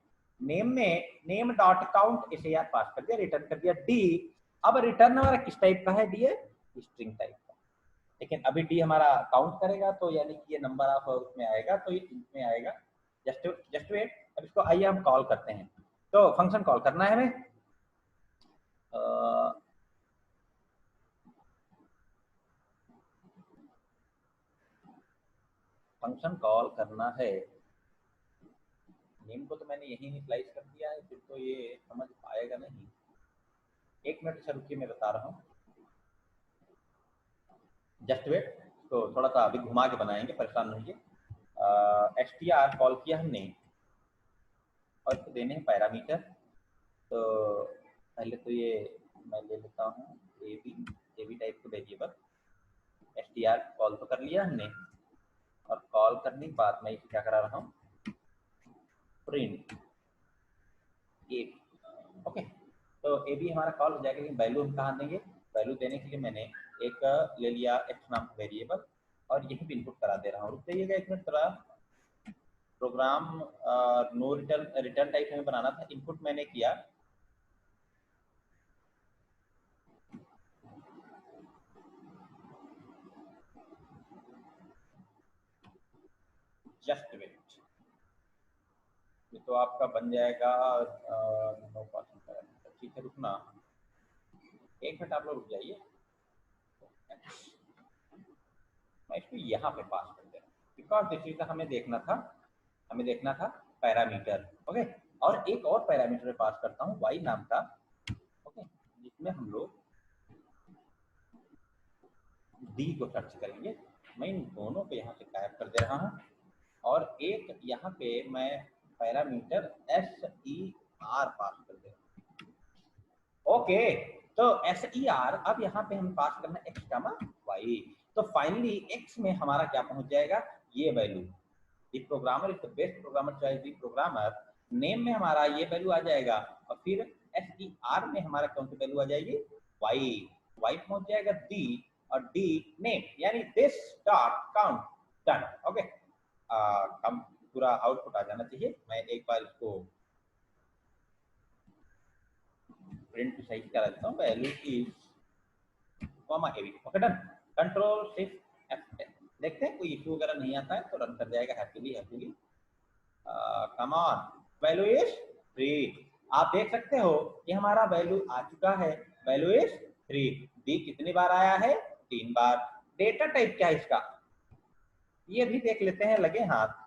Name में नेम डॉट काउंट ser पास कर दिया, रिटर्न कर दिया डी। अब रिटर्न हमारा किस टाइप का है, डी है स्ट्रिंग टाइप का, लेकिन अभी डी हमारा काउंट करेगा, तो यानी कि ये नंबर ऑफ उसमें आएगा, तो ये इसमें आएगा। जस्ट वेट, अब इसको आइए हम कॉल करते हैं। तो फंक्शन कॉल करना है हमें, फंक्शन कॉल करना है। नेम को तो मैंने यही इनिशियलाइज कर दिया है, फिर तो ये समझ पाएगा नहीं। एक मिनट से रुकिए, मैं बता रहा हूँ, जस्ट वेट। तो थोड़ा सा अभी घुमा के बनाएंगे, परेशान नहीं होइए। str कॉल किया हमने, और इसको देने हैं पैरामीटर। तो पहले तो ये मैं ले लेता हूँ ए बी टाइप का वेरिएबल। str कॉल तो कर लिया हमने, और कॉल करने के बाद मैं इसे क्या करा रहा हूँ, प्रिंट ए। ओके, तो ए बी हमारा कॉल हो जाएगा, लेकिन वैल्यू हम कहाँ देंगे, वैल्यू देने के लिए मैंने एक ले लिया एक्स नाम का वेरिएबल, और यही भी इनपुट करा दे रहा हूँ। रुक जाइएगा एक मिनट, थोड़ा program no return, return type हमें बनाना था, इनपुट मैंने किया। जस्ट वेट, ये तो आपका बन जाएगा 9%। ठीक है, रुकना एक मिनट, आप लोग रुक जाइए, मैं इसको यहाँ पे पास कर दे रहा हूँ, बिकॉज दिस चीज हमें देखना था पैरामीटर। ओके, और एक और पैरामीटर में पास करता हूँ y नाम का। ओके, जिसमें हम लोग d को सर्च करेंगे। मैं इन दोनों को यहाँ से गायब कर दे रहा हूँ, और एक यहाँ पे मैं पैरामीटर ser पास कर दे रहा हूँ। ओके, तो ser अब यहाँ पे हम पास करना x कामा y। तो फाइनली x में हमारा क्या पहुंच जाएगा, ये value. The programmer is the best programmer choice, the programmer. Name में हमारा ये वैल्यू आ जाएगा, और फिर ser में हमारा कौन सी वैल्यू आ जाएगी, y पहुंच जाएगा d, और d नेम, यानी this dot count done. Okay, come पूरा आउटपुट आ जाना चाहिए। मैं एक बार इसको प्रिंट सही करा देता हूँ, value is comma A B. Okay done, control shift F10। देखते हैं कोई इशू वगैरह नहीं आता है तो रन कर जाएगा happily. Come on, value is 3। आप देख सकते हो कि हमारा वैल्यू आ चुका है, वैल्यू इज 3। डी कितनी बार आया है, 3 बार। डेटा टाइप क्या है इसका, ये भी देख लेते हैं लगे हाथ।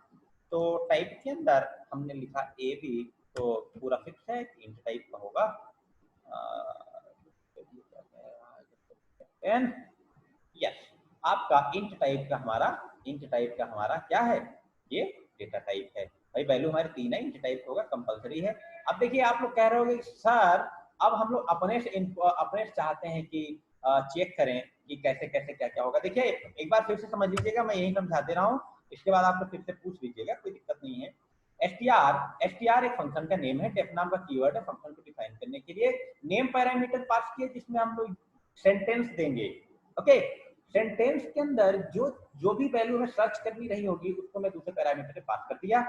तो टाइप के अंदर हमने लिखा ए बी, तो पूरा फिक्स है, इंट टाइप का होगा। एंड यस, आपका इंट टाइप का हमारा क्या है, ये डेटा टाइप है। भाई वैल्यू हमारे 3 है, इंट टाइप होगा, कंपलसरी है। अब देखिए, आप लोग कह रहे होंगे सर अब हम लोग अपने से चाहते हैं कि चेक करें कि कैसे कैसे क्या क्या होगा। देखिए एक बार फिर से समझ लीजिएगा, मैं यही समझा दे रहा हूँ, इसके बाद आप लोग फिर से पूछ लीजिएगा, कोई दिक्कत नहीं है। str एक फंक्शन का नेम है, डेफ नाम का कीवर्ड है फंक्शन को डिफाइन करने के लिए। नेम पैरामीटर पास किए जिसमें हम लोग सेंटेंस देंगे। ओके, सेंटेंस के अंदर जो भी वैल्यू में सर्च करनी रही होगी उसको मैं दूसरे पैरामीटर में पास कर दिया।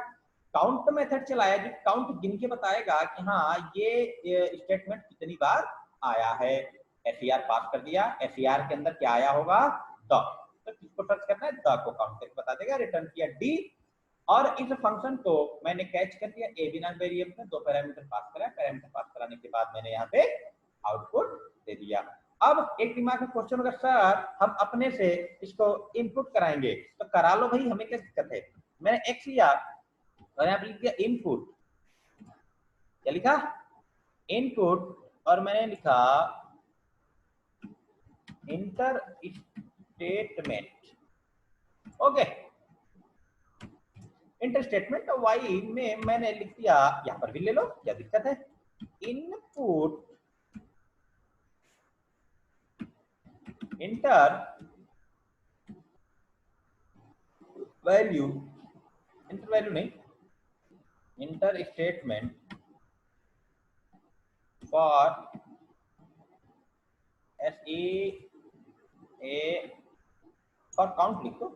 काउंट मेथड चलाया, जो काउंट गिन के बताएगा कि हाँ ये स्टेटमेंट कितनी बार आया है। ser पास कर दिया, ser के अंदर क्या आया होगा, द। तो किसको सर्च करना है, द को काउंट करके बता देगा। रिटर्न किया डी, और इस फंक्शन को मैंने कैच कर दिया ए बी नाम वेरिएबल में, 2 पैरामीटर पास करा। पैरामीटर पास कराने के बाद मैंने यहाँ पे आउटपुट दे दिया। अब एक दिमाग में क्वेश्चन होगा, सर हम अपने से इसको इनपुट कराएंगे, तो करा लो भाई, हमें क्या दिक्कत है। मैंने x लिया और यहाँ पे लिख दिया इनपुट, क्या लिखा, इनपुट, और मैंने लिखा enter statement, okay. Enter statement Y में मैंने लिख दिया, यहां पर भी ले लो, क्या दिक्कत है, input enter value, enter value नहीं, enter statement for A for count लिख दो,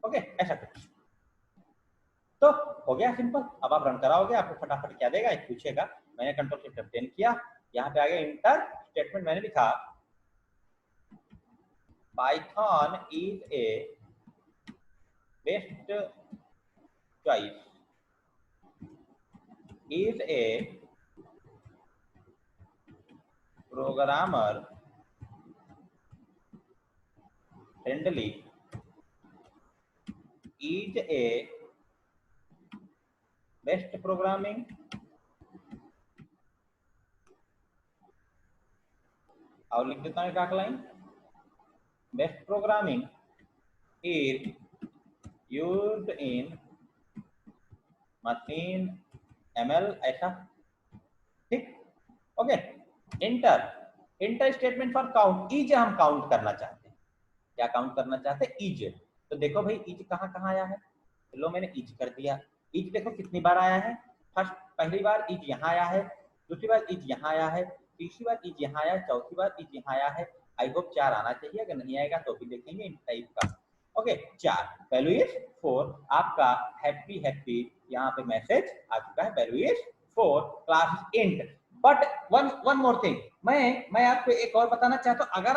ओके, ऐसा कुछ। तो हो गया सिंपल। अब आप रन कराओगे, आपको फटाफट क्या देगा, एक पूछेगा। मैंने कंट्रोल शिफ्ट F10 किया, यहाँ पे आ गया इंटर स्टेटमेंट, मैंने लिखा Python is a best choice, is a programmer friendly, is a best programming, और लिख देता हूँ एक आख line, best programming is used in machine ML, ऐसा, ठीक, okay. Enter, enter statement for count, is हम काउंट करना चाहते हैं, क्या काउंट करना चाहते हैं, ईज। तो देखो भाई ईज कहाँ कहाँ आया है, लो मैंने ईज कर दिया, ईज देखो कितनी बार आया है, फर्स्ट पहली बार ईज यहाँ आया है, दूसरी बार ईज यहाँ आया है, तीसरी बार ईज यहाँ आया है, चौथी बार ईज यहाँ आया है। आई होप 4 आना चाहिए, अगर नहीं आएगा तो भी देखेंगे इन टाइप का, ओके। 4, वैल्यू इज 4, आपका हैप्पी हैप्पी यहाँ पे मैसेज आ चुका है, value is 4, class int. But one more thing, मैं आपको एक और बताना चाहता हूँ, अगर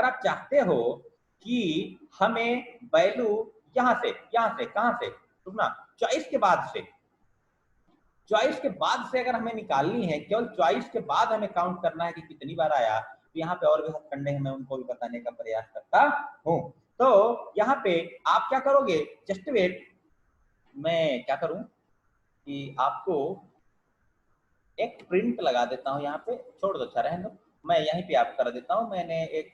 आप चाहते हो कि हमें वैल्यू यहाँ से कहाँ से, सुनना, चॉइस के बाद से, चॉइस के बाद से अगर हमें निकालनी है, केवल चॉइस के बाद हमें काउंट करना है कि कितनी बार आया, तो यहाँ पे और भी हथकंडे हैं, मैं उनको भी बताने का प्रयास करता हूँ। तो यहाँ पे आप क्या करोगे, जस्ट वेट, मैं क्या करूं कि आपको एक प्रिंट लगा देता हूं, यहाँ पे छोड़ दो, अच्छा रहने दो, मैं यहीं पे आपको कर देता हूं। मैंने एक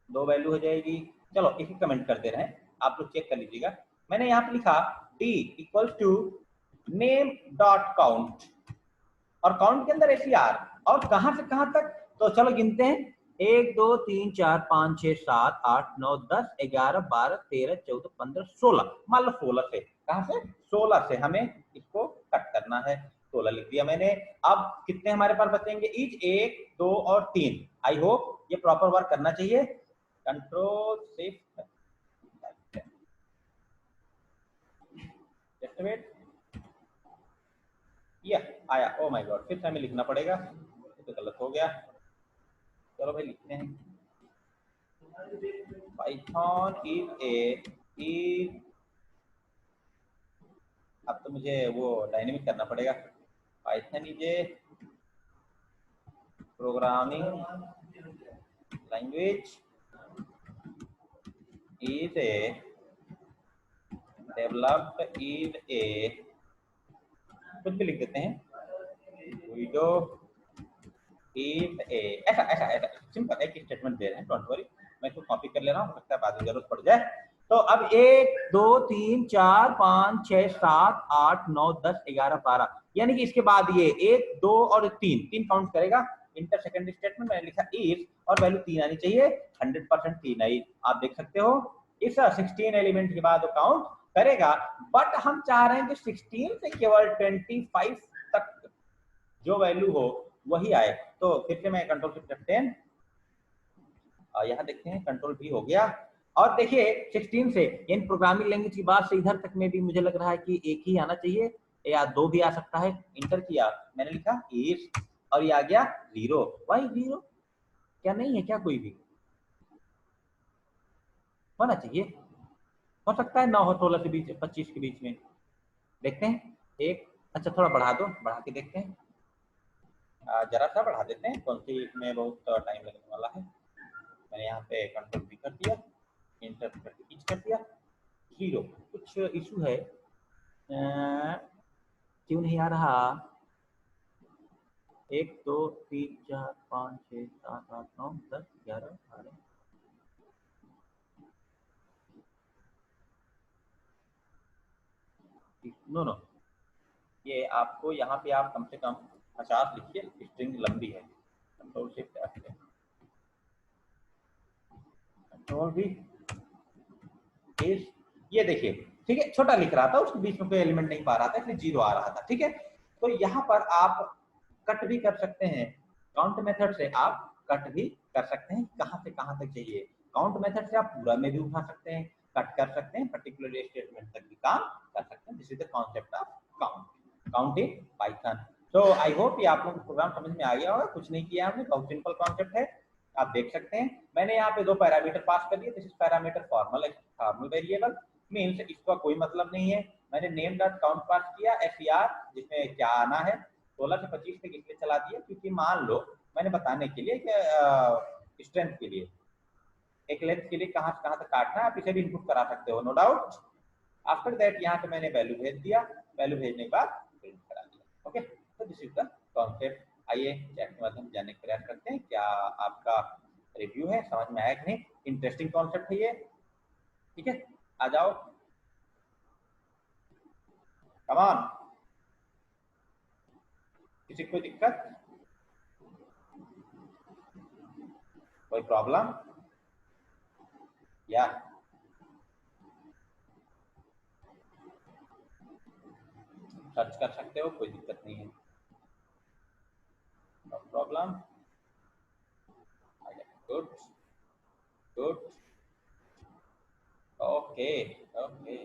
2 वैल्यू हो जाएगी, चलो एक ही कमेंट करते रहे, आप लोग चेक कर लीजिएगा। मैंने यहाँ पे लिखा d equals to name dot count, और काउंट के अंदर SCR, और कहां से कहां तक, तो चलो गिनते हैं, 1 2 3 4 5 6 7 8 9 10 11 12 13 14 15 16, मान लो 16 से, कहां से, 16 से हमें इसको कट करना है, 16 लिख दिया मैंने। अब कितने हमारे पास बचेंगे, ईच 1 2 और 3। आई होप ये प्रॉपर वर्क करना चाहिए, कंट्रोल शिफ्ट जस्ट वेट, ये आया, ओ माय गॉड, फिर से हमें लिखना पड़ेगा, तो गलत हो गया, चलो भाई लिखते हैं, पाइथन इज अब तो मुझे वो डायनेमिक करना पड़ेगा, Python is A programming language is a developed is a, कुछ भी लिख देते हैं, वीडियो इज ए, ऐसा ऐसा ऐसा सिंपल एक स्टेटमेंट दे रहे हैं, डोंट वरी, मैं इसको कॉपी कर ले रहा हूँ, हो सकता है बाद में जरूरत पड़ जाए। तो अब 1 2 3 4 5 6 7 8 9 10 11 12, यानी कि इसके बाद ये 1 2 और 3 काउंट करेगा। इंटर सेकेंडरी स्टेटमेंट मैंने लिखा इफ, और वैल्यू 3 आनी चाहिए, 100% 3 आई, आप देख सकते हो इस 16 एलिमेंट के बाद वो काउंट करेगा। बट हम चाह रहे हैं कि 16 से केवल 25 तक जो वैल्यू हो वही आए, तो फिर से मैं कंट्रोल शिफ्ट F10, यहाँ देखते हैं कंट्रोल भी हो गया, और देखिए 16 से इन प्रोग्रामिंग लैंग्वेज की बात से इधर तक में भी मुझे लग रहा है कि एक ही आना चाहिए या 2 भी आ सकता है। इंटर किया, मैंने लिखा इफ, और ये आ गया 0, वाई 0, क्या नहीं है क्या, कोई भी होना चाहिए, हो सकता है 9 हो 16 के बीच 25 के बीच में, देखते हैं एक, अच्छा थोड़ा बढ़ा दो, बढ़ा के देखते हैं, जरा सा बढ़ा देते हैं, कौन सी में बहुत टाइम लगने वाला है, मैंने यहाँ पे कंट्रोल भी कर दिया, इंटर करके पिच कर दिया, 0। कुछ इशू है, क्यों नहीं आ रहा? 1 2 3 4 5 6 7 8 9 10 11 12 नो नो, ये आपको यहाँ पे आप कम से कम 50 लिखिए, स्ट्रिंग लंबी है। कंट्रोल शिफ्ट F, कंट्रोल भी इस, ये देखिए ठीक है, छोटा लिख रहा था, उसके बीच में कोई एलिमेंट नहीं पा रहा था, इसलिए 0 आ रहा था। ठीक है, तो यहाँ पर आप कट भी कर सकते हैं, काउंट मेथड से आप कट भी कर सकते हैं, कहाँ से कहाँ तक चाहिए। काउंट मेथड से आप पूरा में भी उठा सकते हैं, कट कर सकते हैं, पर्टिकुलर स्टेटमेंट तक भी काम कर सकते हैं। This is the concept of count in Python. So I hope ये आप लोगों को प्रोग्राम समझ में आ गया होगा, कुछ नहीं किया हमने, बहुत सिंपल कॉन्सेप्ट है, आप देख सकते हैं। मैंने यहाँ पे 2 पैरामीटर पास कर दिए, this is parameter formal variable, means इसका कोई मतलब नहीं है। मैंने नेम डॉट काउंट पास किया, SER जिसमें क्या आना है 16 से 25 तक इसलिए चला दिया क्योंकि मान लो मैंने बताने के लिए कि स्ट्रेंथ के लिए, एक लेंथ के लिए कहाँ से कहाँ तक काटना है, आप इसे भी इनपुट करा सकते हो, नो डाउट। आफ्टर दैट यहाँ पे मैंने वैल्यू भेज दिया, वैल्यू भेजने के बाद प्रिंट करा दिया। ओके, तो दिस इज द कॉन्सेप्ट। आइए चैट के माध्यम से जानने का प्रयास करते हैं, क्या आपका रिव्यू है, समझ में आया कि नहीं? इंटरेस्टिंग कॉन्सेप्ट है ये, ठीक है, आ जाओ, कम ऑन। किसी को कोई दिक्कत, कोई प्रॉब्लम? या सर्च कर सकते हो, कोई दिक्कत नहीं है, no problem. Good good, okay okay.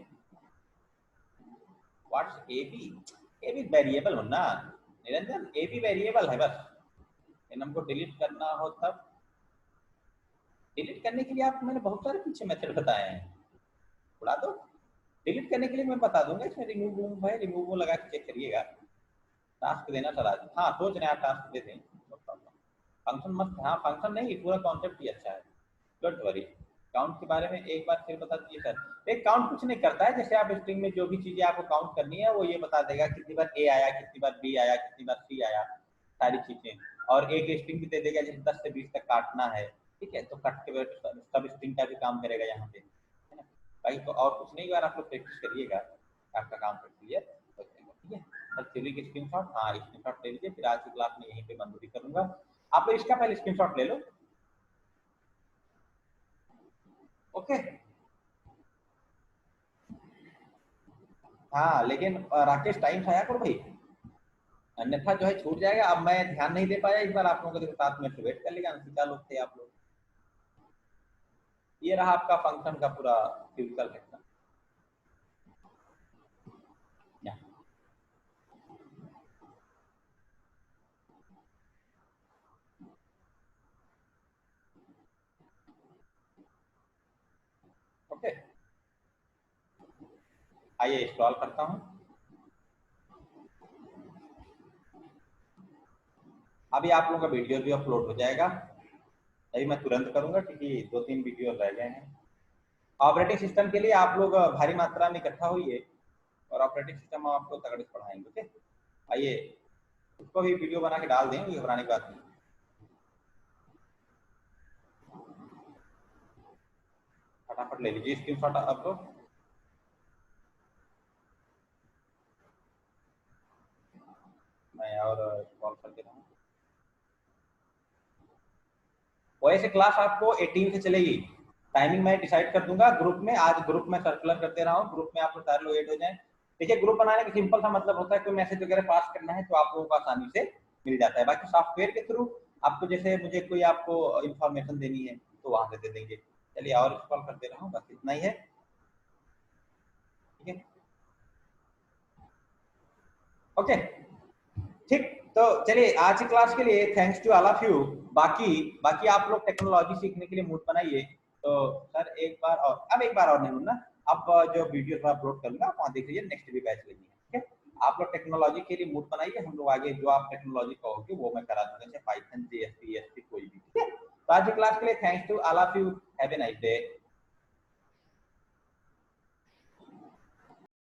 What's AB? AB variable हो ना निरंजन, एबी वेरिएबल है बस, इन हमको डिलीट करना हो तब। डिलीट करने के लिए आपको मैंने बहुत सारे पीछे मेथड बताए हैं, उड़ा दो। डिलीट करने के लिए मैं बता दूंगा, इसमें रिमूव है, रिमूव लगा के चेक करिएगा। टास्क देना चला, हाँ सोच रहे हैं आप टास्क दे दें, फंक्शन मस्त, हाँ फंक्शन नहीं, पूरा कॉन्सेप्ट ही अच्छा है, डोंट वरी। काउंट के बारे में एक बार फिर बता दीजिए सर। एक काउंट कुछ नहीं करता है, जैसे आप स्ट्रिंग में जो भी चीजें आपको काउंट करनी है वो ये बता देगा कितनी बार ए आया, कितनी बार बी आया, कितनी बार सी आया, सारी चीजें। और एक स्ट्रिंग भी दे देगा जैसे 10 से 20 तक काटना है, ठीक है, तो कट के सब स्ट्रिंग का भी काम करेगा यहाँ पे, है ना भाई। तो और कुछ नहीं, बार आप लोग प्रैक्टिस करिएगा, आपका काम क्लियर हो जाएगा। ठीक है सर, चलिए की स्क्रीनशॉट, हाँ स्क्रीनशॉट ले लीजिए, फिर आज की क्लास में यहीं पे बंद भी करूंगा। आप लोग इसका पहले स्क्रीनशॉट ले लो, ओके। हाँ लेकिन राकेश टाइम से आया करो भाई, अन्यथा जो है छूट जाएगा। अब मैं ध्यान नहीं दे पाया, इस बार आप लोगों के साथ में वेट कर लेगा, अंशिका लोग थे आप लोग। ये रहा आपका फंक्शन का पूरा फिजिकल सेक्शन। ओके, आइए इंस्टॉल करता हूँ। अभी आप लोगों का वीडियो भी अपलोड हो जाएगा, अभी मैं तुरंत करूंगा क्योंकि 2-3 वीडियो रह गए हैं। ऑपरेटिंग सिस्टम के लिए आप लोग भारी मात्रा में इकट्ठा हुई, और ऑपरेटिंग सिस्टम आपको तगड़े से पढ़ाएंगे। ओके, आइए उसको भी वीडियो बना के डाल दें, घबराने की बात नहीं। फटाफट ले लीजिए स्क्रीनशॉट आप लोग। मैं और कॉल कर दे रहा हूँ। वैसे क्लास आपको 18 से चलेगी, टाइमिंग मैं डिसाइड कर दूंगा ग्रुप में, आज ग्रुप में सर्कुलर कर दे रहा हूँ, ग्रुप में आप लोग सारे लोग ऐड हो जाएं। देखिए ग्रुप बनाने का सिंपल सा मतलब होता है, कोई मैसेज वगैरह पास करना है तो आप लोगों को आसानी से मिल जाता है। बाकी सॉफ्टवेयर के थ्रू आपको, जैसे मुझे कोई आपको इंफॉर्मेशन देनी है तो वहां से दे देंगे। चलिए और इंस्टॉल कर दे रहा हूँ, बस इतना ही है, ठीक है, ओके ठीक। तो चलिए आज की क्लास के लिए thanks to all of you. बाकी बाकी आप लोग टेक्नोलॉजी सीखने के लिए मूड बनाइए। तो सर एक बार और, अब एक बार और नहीं ना, अब जो वीडियो अपलोड करूंगा वहाँ देख लीजिए, नेक्स्ट भी बैच लेनी है, ठीक है। आप लोग टेक्नोलॉजी के लिए मूड बनाइए, हम लोग आगे जो आप टेक्नोलॉजी कहोगे वो मैं करा दूंगा, चाहे पाइथन, JS, PHP कोई भी, ठीक है। तो आज की क्लास के लिए thanks to all of you, have a nice day.